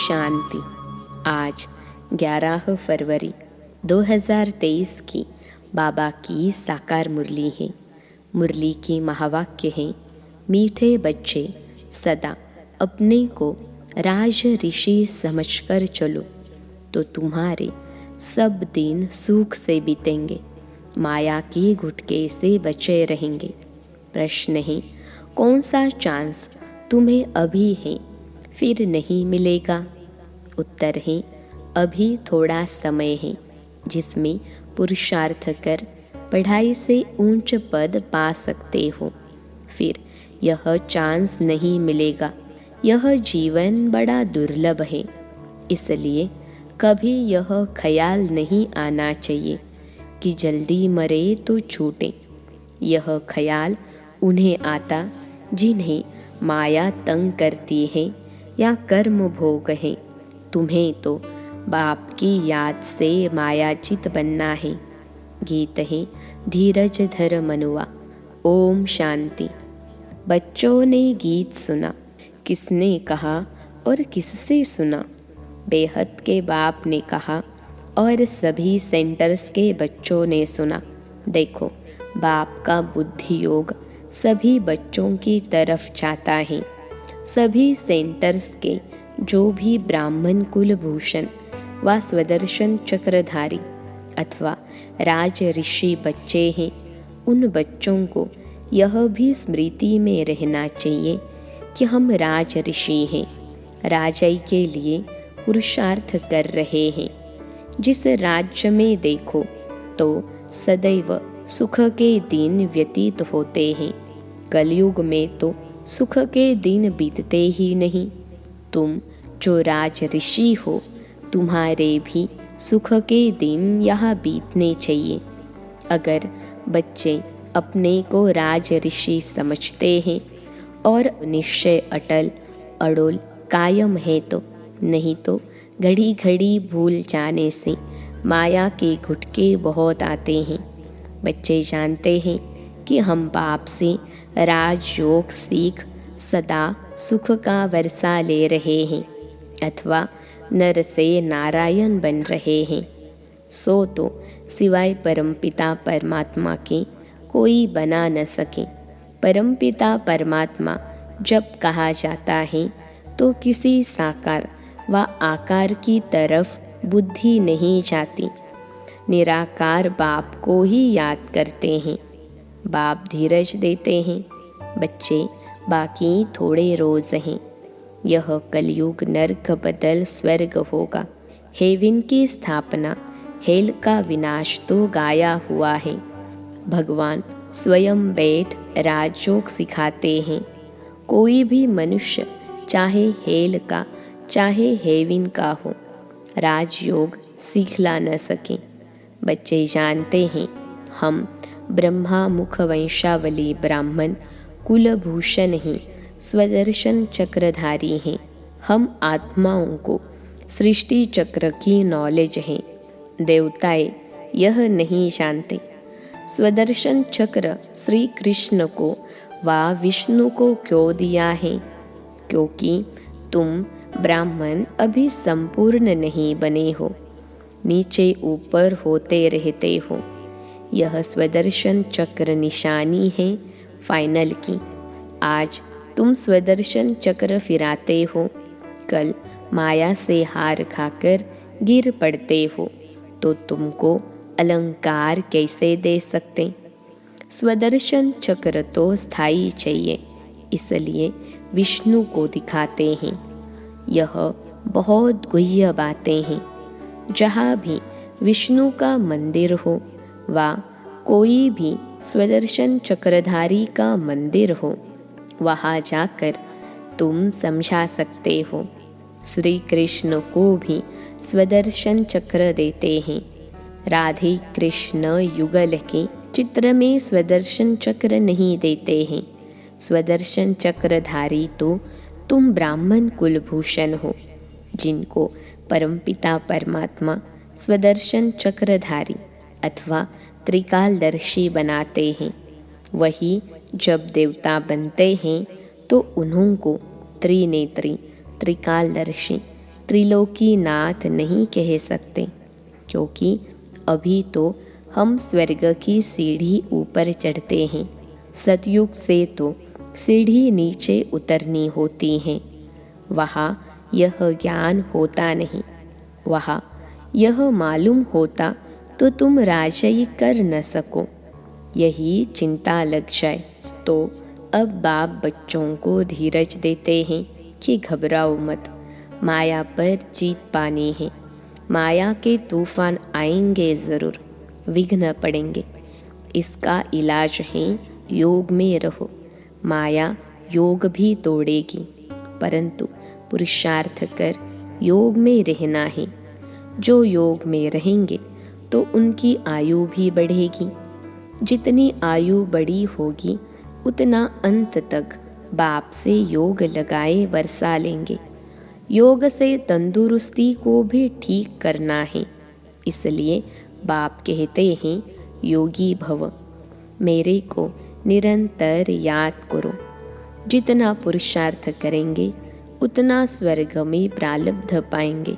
शांति। आज 11 फरवरी 2023 की बाबा की साकार मुरली है। मुरली की महावाक्य है, मीठे बच्चे सदा अपने को राज ऋषि समझकर चलो तो तुम्हारे सब दिन सुख से बीतेंगे, माया के गुटके से बचे रहेंगे। प्रश्न है, कौन सा चांस तुम्हें अभी है फिर नहीं मिलेगा? उत्तर है, अभी थोड़ा समय है जिसमें पुरुषार्थ कर पढ़ाई से ऊंच पद पा सकते हो। फिर यह चांस नहीं मिलेगा। यह जीवन बड़ा दुर्लभ है, इसलिए कभी यह ख्याल नहीं आना चाहिए कि जल्दी मरे तो छूटे। यह ख्याल उन्हें आता जिन्हें माया तंग करती है या कर्म भोग है। तुम्हें तो बाप की याद से मायाचित बनना है। गीत है, धीरज धर मनुआ। ओम शांति। बच्चों ने गीत सुना, किसने कहा और किससे सुना? बेहद के बाप ने कहा और सभी सेंटर्स के बच्चों ने सुना। देखो, बाप का बुद्धि योग सभी बच्चों की तरफ जाता है। सभी सेंटर्स के जो भी ब्राह्मण कुलभूषण व स्वदर्शन चक्रधारी अथवा राज ऋषि बच्चे हैं, उन बच्चों को यह भी स्मृति में रहना चाहिए कि हम राज ऋषि हैं, राजाई के लिए पुरुषार्थ कर रहे हैं। जिस राज्य में देखो तो सदैव सुख के दिन व्यतीत होते हैं। कलयुग में तो सुख के दिन बीतते ही नहीं। तुम जो राज ऋषि हो, तुम्हारे भी सुख के दिन यहाँ बीतने चाहिए। अगर बच्चे अपने को राज ऋषि समझते हैं और निश्चय अटल अड़ोल कायम है तो, नहीं तो घड़ी घड़ी भूल जाने से माया के घुटके बहुत आते हैं। बच्चे जानते हैं कि हम बाप से राजयोग सीख सदा सुख का वर्षा ले रहे हैं अथवा नर से नारायण बन रहे हैं। सो तो सिवाय परमपिता परमात्मा के कोई बना न सके। परमपिता परमात्मा जब कहा जाता है तो किसी साकार व आकार की तरफ बुद्धि नहीं जाती। निराकार बाप को ही याद करते हैं। बाप धीरज देते हैं। बच्चे बाकी थोड़े रोज हैं। यह कलयुग नर्क बदल स्वर्ग होगा। हेवन की स्थापना, हेल का विनाश तो गाया हुआ है। भगवान स्वयं बैठ राजयोग सिखाते हैं। कोई भी मनुष्य चाहे हेल का चाहे हेवन का हो, राजयोग सीखला न सके। बच्चे जानते हैं हम ब्रह्मा मुख वंशावली ब्राह्मण कुलभूषण हैं, स्वदर्शन चक्रधारी हैं। हम आत्माओं को सृष्टि चक्र की नॉलेज है। देवताएं यह नहीं जानते। स्वदर्शन चक्र श्री कृष्ण को व विष्णु को क्यों दिया है? क्योंकि तुम ब्राह्मण अभी संपूर्ण नहीं बने हो, नीचे ऊपर होते रहते हो। यह स्वदर्शन चक्र निशानी है फाइनल की। आज तुम स्वदर्शन चक्र फिराते हो, कल माया से हार खाकर गिर पड़ते हो तो तुमको अलंकार कैसे दे सकते? स्वदर्शन चक्र तो स्थायी चाहिए, इसलिए विष्णु को दिखाते हैं। यह बहुत गुह्य बातें हैं। जहाँ भी विष्णु का मंदिर हो व कोई भी स्वदर्शन चक्रधारी का मंदिर हो, वहाँ जाकर तुम समझा सकते हो। श्री कृष्ण को भी स्वदर्शन चक्र देते हैं। राधे कृष्ण युगल के चित्र में स्वदर्शन चक्र नहीं देते हैं। स्वदर्शन चक्रधारी तो तुम ब्राह्मण कुलभूषण हो, जिनको परमपिता परमात्मा स्वदर्शन चक्रधारी अथवा त्रिकालदर्शी बनाते हैं। वही जब देवता बनते हैं तो उन्हों को त्रिनेत्री त्रिकालदर्शी त्रिलोकीनाथ नहीं कह सकते, क्योंकि अभी तो हम स्वर्ग की सीढ़ी ऊपर चढ़ते हैं। सतयुग से तो सीढ़ी नीचे उतरनी होती है। वहाँ यह ज्ञान होता नहीं। वहाँ यह मालूम होता तो तुम राजई कर न सको। यही चिंता लग जाए तो अब बाप बच्चों को धीरज देते हैं कि घबराओ मत, माया पर जीत पानी है। माया के तूफान आएंगे ज़रूर, विघ्न पड़ेंगे। इसका इलाज है योग में रहो। माया योग भी तोड़ेगी, परंतु पुरुषार्थ कर योग में रहना है। जो योग में रहेंगे तो उनकी आयु भी बढ़ेगी। जितनी आयु बड़ी होगी उतना अंत तक बाप से योग लगाए वर्षा लेंगे। योग से तंदुरुस्ती को भी ठीक करना है। इसलिए बाप कहते हैं योगी भव, मेरे को निरंतर याद करो। जितना पुरुषार्थ करेंगे उतना स्वर्ग में प्रारब्ध पाएंगे।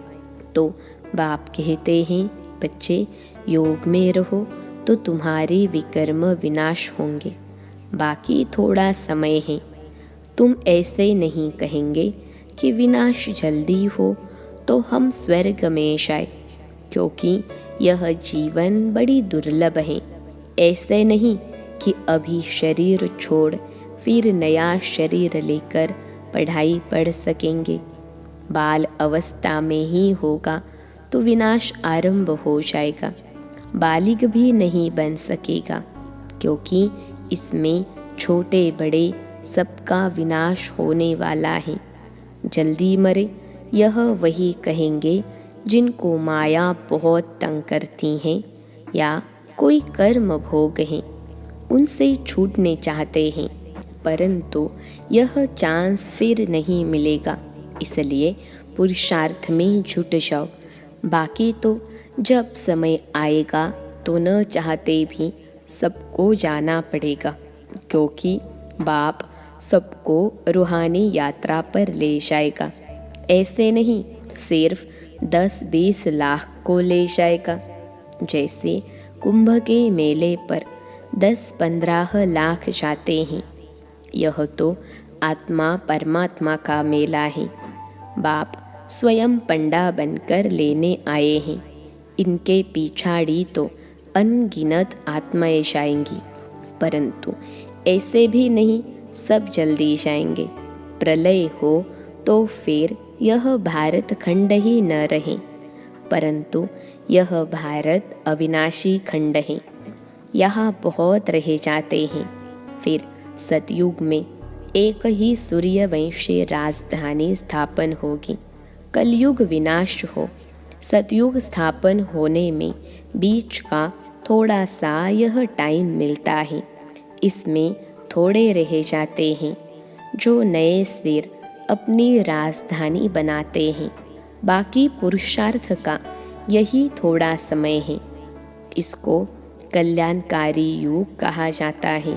तो बाप कहते हैं बच्चे, योग में रहो तो तुम्हारे विकर्म विनाश होंगे। बाकी थोड़ा समय है। तुम ऐसे नहीं कहेंगे कि विनाश जल्दी हो तो हम स्वर्ग में जाए, क्योंकि यह जीवन बड़ी दुर्लभ है। ऐसे नहीं कि अभी शरीर छोड़ फिर नया शरीर लेकर पढ़ाई पढ़ सकेंगे। बाल अवस्था में ही होगा तो विनाश आरंभ हो जाएगा। बालिग भी नहीं बन सकेगा, क्योंकि इसमें छोटे बड़े सबका विनाश होने वाला है। जल्दी मरे यह वही कहेंगे जिनको माया बहुत तंग करती है या कोई कर्म भोग है, उनसे छूटने चाहते हैं, परंतु यह चांस फिर नहीं मिलेगा। इसलिए पुरुषार्थ में जुट जाओ। बाकी तो जब समय आएगा तो न चाहते भी सबको जाना पड़ेगा, क्योंकि बाप सबको रूहानी यात्रा पर ले जाएगा। ऐसे नहीं सिर्फ 10-20 लाख को ले जाएगा। जैसे कुंभ के मेले पर 10-15 लाख जाते हैं। यह तो आत्मा परमात्मा का मेला है। बाप स्वयं पंडा बनकर लेने आए हैं। इनके पिछाड़ी तो अनगिनत आत्माएं जाएंगी, परंतु ऐसे भी नहीं सब जल्दी जाएंगे। प्रलय हो तो फिर यह भारत खंड ही न रहे, परंतु यह भारत अविनाशी खंड है। यहाँ बहुत रह जाते हैं। फिर सतयुग में एक ही सूर्यवंशी राजधानी स्थापन होगी। कलयुग विनाश हो, सतयुग स्थापन होने में बीच का थोड़ा सा यह टाइम मिलता है। इसमें थोड़े रह जाते हैं जो नए सिर अपनी राजधानी बनाते हैं। बाकी पुरुषार्थ का यही थोड़ा समय है। इसको कल्याणकारी युग कहा जाता है।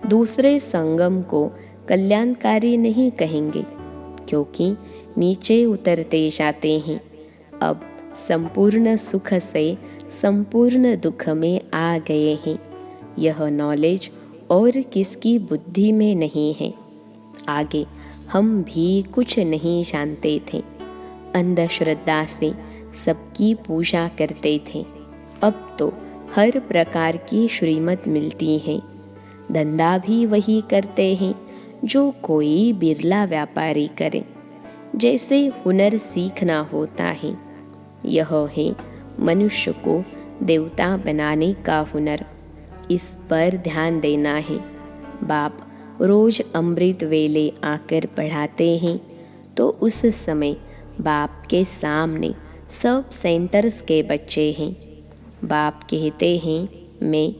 दूसरे संगम को कल्याणकारी नहीं कहेंगे, क्योंकि नीचे उतरते जाते हैं। अब संपूर्ण सुख से संपूर्ण दुख में आ गए हैं। यह नॉलेज और किसकी बुद्धि में नहीं है। आगे हम भी कुछ नहीं जानते थे। अंधश्रद्धा से सबकी पूजा करते थे। अब तो हर प्रकार की श्रीमत मिलती है। धंधा भी वही करते हैं जो कोई बिरला व्यापारी करे। जैसे हुनर सीखना होता है, यह है मनुष्य को देवता बनाने का हुनर। इस पर ध्यान देना है। बाप रोज अमृत वेले आकर पढ़ाते हैं, तो उस समय बाप के सामने सब सेंटर्स के बच्चे हैं। बाप कहते हैं मैं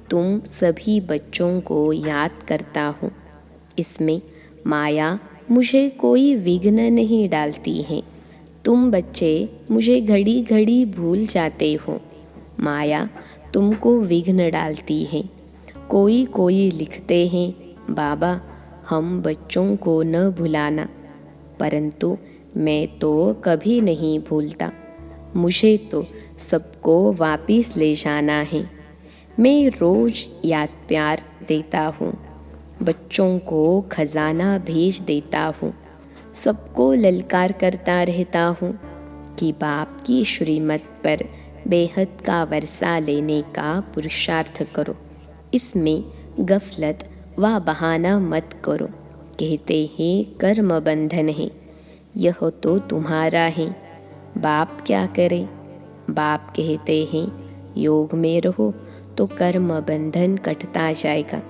तुम सभी बच्चों को याद करता हूँ। इसमें माया मुझे कोई विघ्न नहीं डालती है। तुम बच्चे मुझे घड़ी घड़ी भूल जाते हो। माया तुमको विघ्न डालती है। कोई कोई लिखते हैं बाबा हम बच्चों को न भुलाना, परंतु मैं तो कभी नहीं भूलता, मुझे तो सबको वापिस ले जाना है। मैं रोज याद प्यार देता हूँ, बच्चों को खजाना भेज देता हूँ, सबको ललकार करता रहता हूँ कि बाप की श्रीमत पर बेहद का वर्षा लेने का पुरुषार्थ करो। इसमें गफलत व बहाना मत करो। कहते हैं कर्म बंधन है, यह तो तुम्हारा है, बाप क्या करे। बाप कहते हैं योग में रहो तो कर्म बंधन कटता जाएगा,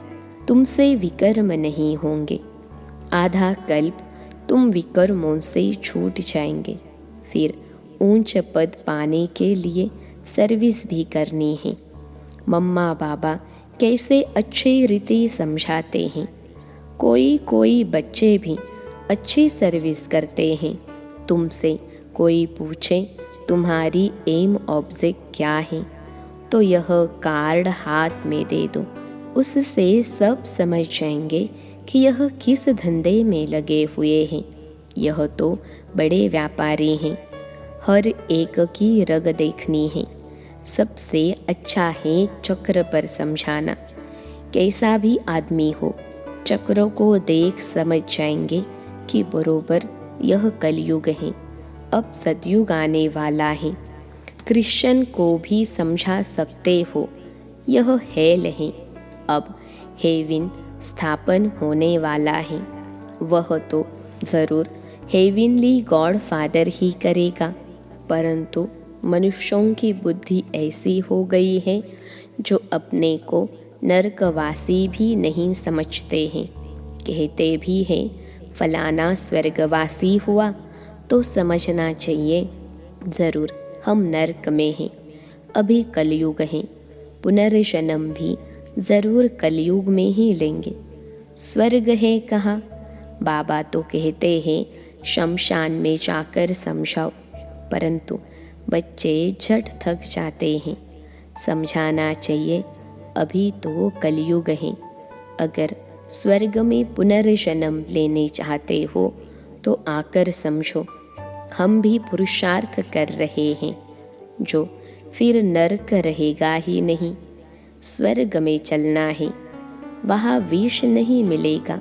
तुमसे विकर्म नहीं होंगे। आधा कल्प तुम विकर्मों से छूट जाएंगे। फिर ऊंच पद पाने के लिए सर्विस भी करनी है। मम्मा बाबा कैसे अच्छे रीति समझाते हैं। कोई कोई बच्चे भी अच्छी सर्विस करते हैं। तुमसे कोई पूछे तुम्हारी एम ऑब्जेक्ट क्या है, तो यह कार्ड हाथ में दे दो। उससे सब समझ जाएंगे कि यह किस धंधे में लगे हुए हैं। यह तो बड़े व्यापारी हैं, हर एक की रग देखनी है। सबसे अच्छा है चक्र पर समझाना। कैसा भी आदमी हो, चक्र को देख समझ जाएंगे कि बरोबर यह कलयुग है, अब सतयुग आने वाला है। क्रिश्चियन को भी समझा सकते हो, यह हेल है, अब हेविन स्थापन होने वाला है। वह तो ज़रूर हेविनली गॉड फादर ही करेगा, परंतु मनुष्यों की बुद्धि ऐसी हो गई है जो अपने को नरकवासी भी नहीं समझते हैं। कहते भी हैं फलाना स्वर्गवासी हुआ तो समझना चाहिए ज़रूर हम नरक में हैं, अभी कलयुग है, पुनर्जन्म भी ज़रूर कलयुग में ही लेंगे। स्वर्ग है कहाँ? बाबा तो कहते हैं शमशान में जाकर समझाओ, परंतु बच्चे झट थक जाते हैं। समझाना चाहिए अभी तो कलयुग है, अगर स्वर्ग में पुनर्जन्म लेने चाहते हो तो आकर समझो। हम भी पुरुषार्थ कर रहे हैं, जो फिर नरक रहेगा ही नहीं। स्वर्ग में चलना है, वहाँ विष नहीं मिलेगा,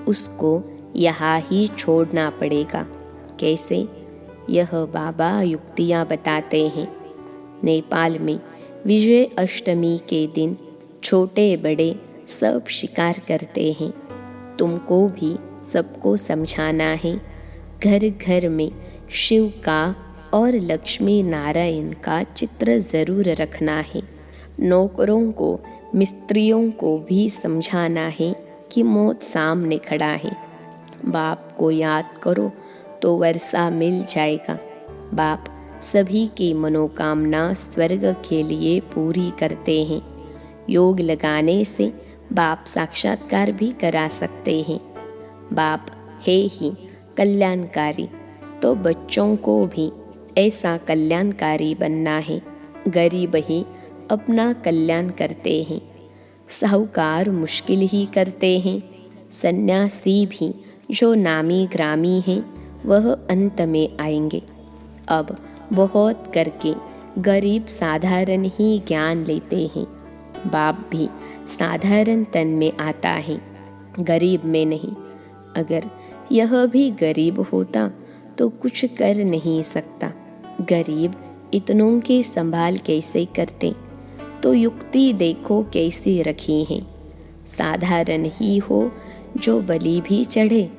उसको यहाँ ही छोड़ना पड़ेगा। कैसे? यह बाबा युक्तियाँ बताते हैं। नेपाल में विजय अष्टमी के दिन छोटे बड़े सब शिकार करते हैं। तुमको भी सबको समझाना है। घर घर में शिव का और लक्ष्मी नारायण का चित्र ज़रूर रखना है। नौकरों को मिस्त्रियों को भी समझाना है कि मौत सामने खड़ा है। बाप को याद करो तो वर्षा मिल जाएगा। बाप सभी की मनोकामना स्वर्ग के लिए पूरी करते हैं। योग लगाने से बाप साक्षात्कार भी करा सकते हैं। बाप है ही कल्याणकारी, तो बच्चों को भी ऐसा कल्याणकारी बनना है। गरीब ही अपना कल्याण करते हैं, साहूकार मुश्किल ही करते हैं। सन्यासी भी जो नामी ग्रामी हैं वह अंत में आएंगे। अब बहुत करके गरीब साधारण ही ज्ञान लेते हैं। बाप भी साधारण तन में आता है, गरीब में नहीं। अगर यह भी गरीब होता तो कुछ कर नहीं सकता। गरीब इतनों की संभाल कैसे करते, तो युक्ति देखो कैसी रखी है। साधारण ही हो जो बलि भी चढ़े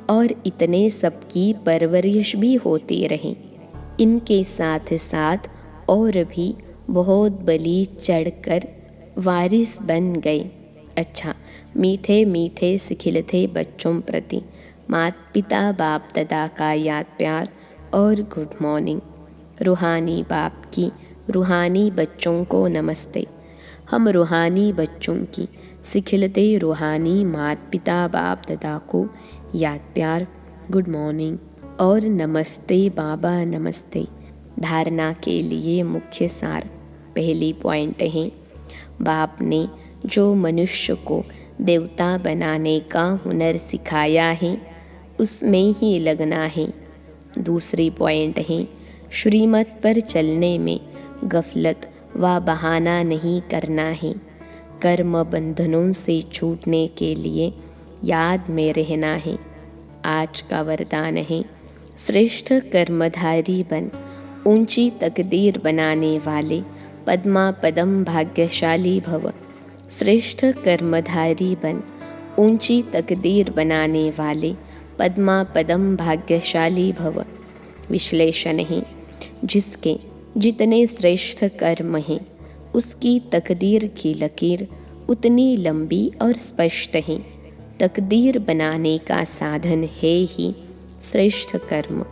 और इतने सबकी परवरिश भी होती रहे। इनके साथ साथ और भी बहुत बलि चढ़कर वारिस बन गए। अच्छा, मीठे मीठे सिखिलते बच्चों प्रति माता पिता बाप दादा का याद प्यार और गुड मॉर्निंग। रूहानी बाप की रूहानी बच्चों को नमस्ते। हम रूहानी बच्चों की सिखिलते रूहानी माता पिता बाप दादा को याद प्यार, गुड मॉर्निंग और नमस्ते बाबा नमस्ते। धारणा के लिए मुख्य सार। पहली पॉइंट है, बाप ने जो मनुष्य को देवता बनाने का हुनर सिखाया है उसमें ही लगना है। दूसरी पॉइंट है, श्रीमत पर चलने में गफलत व बहाना नहीं करना है। कर्म बंधनों से छूटने के लिए याद में रहना है। आज का वरदान है, श्रेष्ठ कर्मधारी बन, ऊंची तकदीर बनाने वाले पद्मा पदम भाग्यशाली भव। श्रेष्ठ कर्मधारी बन, ऊंची तकदीर बनाने वाले पद्मा पदम भाग्यशाली भव। विश्लेषण है, जिसके जितने श्रेष्ठ कर्म हैं उसकी तकदीर की लकीर उतनी लंबी और स्पष्ट है। तकदीर बनाने का साधन है ही श्रेष्ठ कर्म।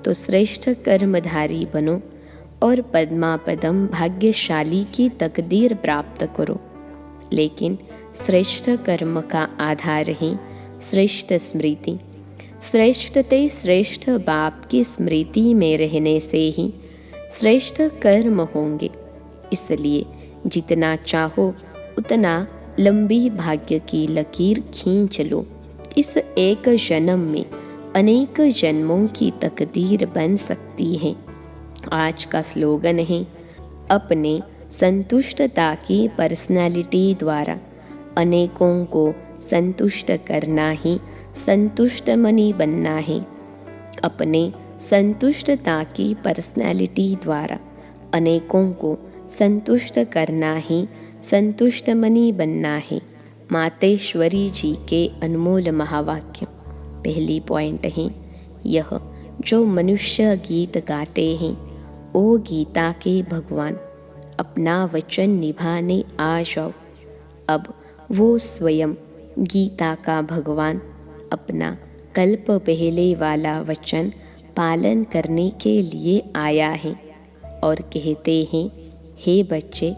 तो श्रेष्ठ कर्मधारी बनो और पद्मा पदम भाग्यशाली की तकदीर प्राप्त करो। लेकिन श्रेष्ठ कर्म का आधार है श्रेष्ठ स्मृति। श्रेष्ठते श्रेष्ठ बाप की स्मृति में रहने से ही श्रेष्ठ कर्म होंगे। इसलिए जितना चाहो उतना लंबी भाग्य की लकीर खींच लो। इस एक जन्म में अनेक जन्मों की तकदीर बन सकती है। आज का स्लोगन है, अपने संतुष्टता की पर्सनालिटी द्वारा अनेकों को संतुष्ट करना ही संतुष्ट मनी बनना है। अपने संतुष्टता की पर्सनालिटी द्वारा अनेकों को संतुष्ट करना ही संतुष्ट मनी बनना है। मातेश्वरी जी के अनमोल महावाक्य। पहली पॉइंट है, यह जो मनुष्य गीत गाते हैं ओ गीता के भगवान, अपना वचन निभाने आ जाओ। अब वो स्वयं गीता का भगवान अपना कल्प पहले वाला वचन पालन करने के लिए आया है और कहते हैं, हे बच्चे,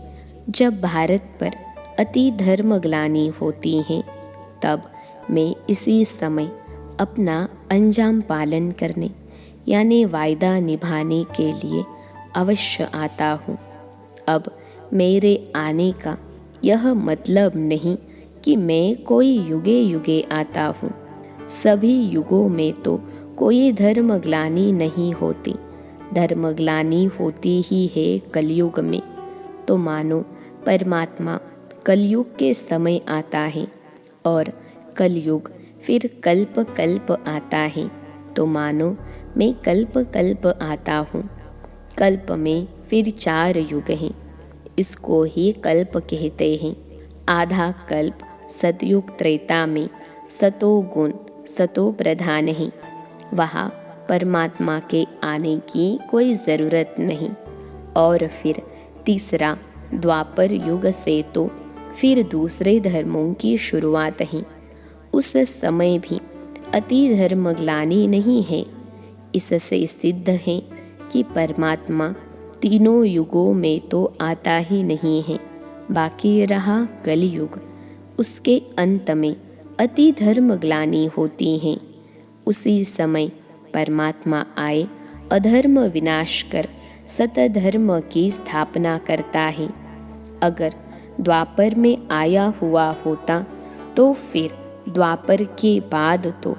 जब भारत पर अति धर्मग्लानि होती है तब मैं इसी समय अपना अंजाम पालन करने यानी वायदा निभाने के लिए अवश्य आता हूँ। अब मेरे आने का यह मतलब नहीं कि मैं कोई युगे युगे आता हूँ। सभी युगों में तो कोई धर्मग्लानि नहीं होती। धर्मग्लानि होती ही है कलयुग में। तो मानो परमात्मा कलयुग के समय आता है और कलयुग फिर कल्प कल्प आता है। तो मानो मैं कल्प कल्प आता हूँ। कल्प में फिर 4 युग हैं, इसको ही कल्प कहते हैं। आधा कल्प सतयुग त्रेता में सतो गुण सतो प्रधान है, वहाँ परमात्मा के आने की कोई ज़रूरत नहीं। और फिर तीसरा द्वापर युग से तो फिर दूसरे धर्मों की शुरुआत है। उस समय भी अति धर्मग्लानि नहीं है। इससे सिद्ध है कि परमात्मा तीनों युगों में तो आता ही नहीं है। बाकी रहा कलयुग, उसके अंत में अति धर्मग्लानि होती हैं। उसी समय परमात्मा आए, अधर्म विनाश कर सतधर्म की स्थापना करता है। अगर द्वापर में आया हुआ होता तो फिर द्वापर के बाद तो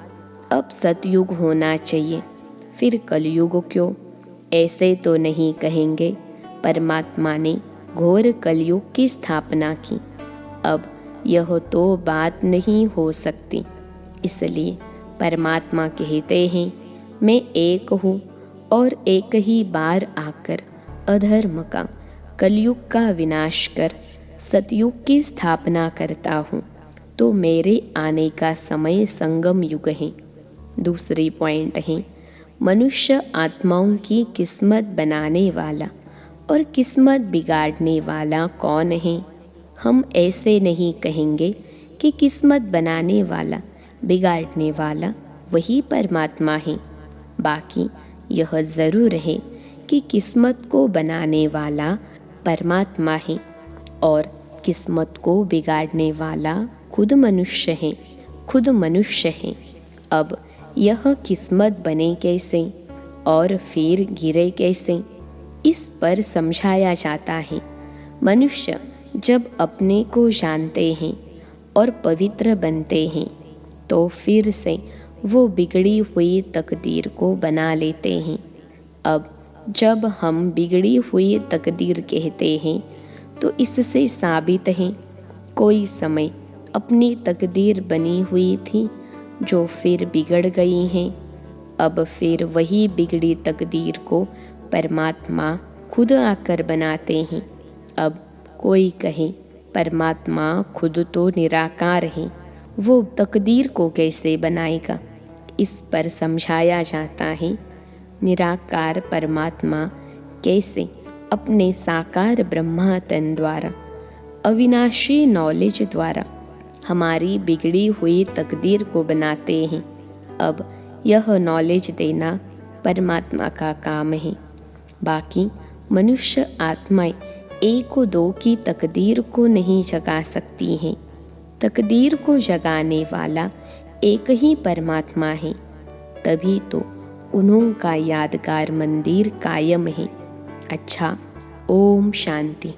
अब सतयुग होना चाहिए, फिर कलयुग क्यों? ऐसे तो नहीं कहेंगे। परमात्मा ने घोर कलयुग की स्थापना की, अब यह तो बात नहीं हो सकती। इसलिए परमात्मा कहते हैं, मैं एक हूँ और एक ही बार आकर अधर्म का कलयुग का विनाश कर सतयुग की स्थापना करता हूँ। तो मेरे आने का समय संगम युग है। दूसरी पॉइंट है, मनुष्य आत्माओं की किस्मत बनाने वाला और किस्मत बिगाड़ने वाला कौन है? हम ऐसे नहीं कहेंगे कि किस्मत बनाने वाला बिगाड़ने वाला वही परमात्मा है। बाकी यह ज़रूर है कि किस्मत को बनाने वाला परमात्मा है और किस्मत को बिगाड़ने वाला खुद मनुष्य है, खुद मनुष्य है। अब यह किस्मत बने कैसे और फिर गिरे कैसे, इस पर समझाया जाता है। मनुष्य जब अपने को जानते हैं और पवित्र बनते हैं तो फिर से वो बिगड़ी हुई तकदीर को बना लेते हैं। अब जब हम बिगड़ी हुई तकदीर कहते हैं तो इससे साबित है कोई समय अपनी तकदीर बनी हुई थी जो फिर बिगड़ गई हैं। अब फिर वही बिगड़ी तकदीर को परमात्मा खुद आकर बनाते हैं। अब कोई कहे परमात्मा खुद तो निराकार है, वो तकदीर को कैसे बनाएगा? इस पर समझाया जाता है निराकार परमात्मा कैसे अपने साकार ब्रह्मा तन द्वारा अविनाशी नॉलेज द्वारा हमारी बिगड़ी हुई तकदीर को बनाते हैं। अब यह नॉलेज देना परमात्मा का काम है। बाकी मनुष्य आत्माएं एक दो की तकदीर को नहीं जगा सकती हैं। तकदीर को जगाने वाला एक ही परमात्मा है, तभी तो उन्हों का यादगार मंदिर कायम है। अच्छा, ओम शांति।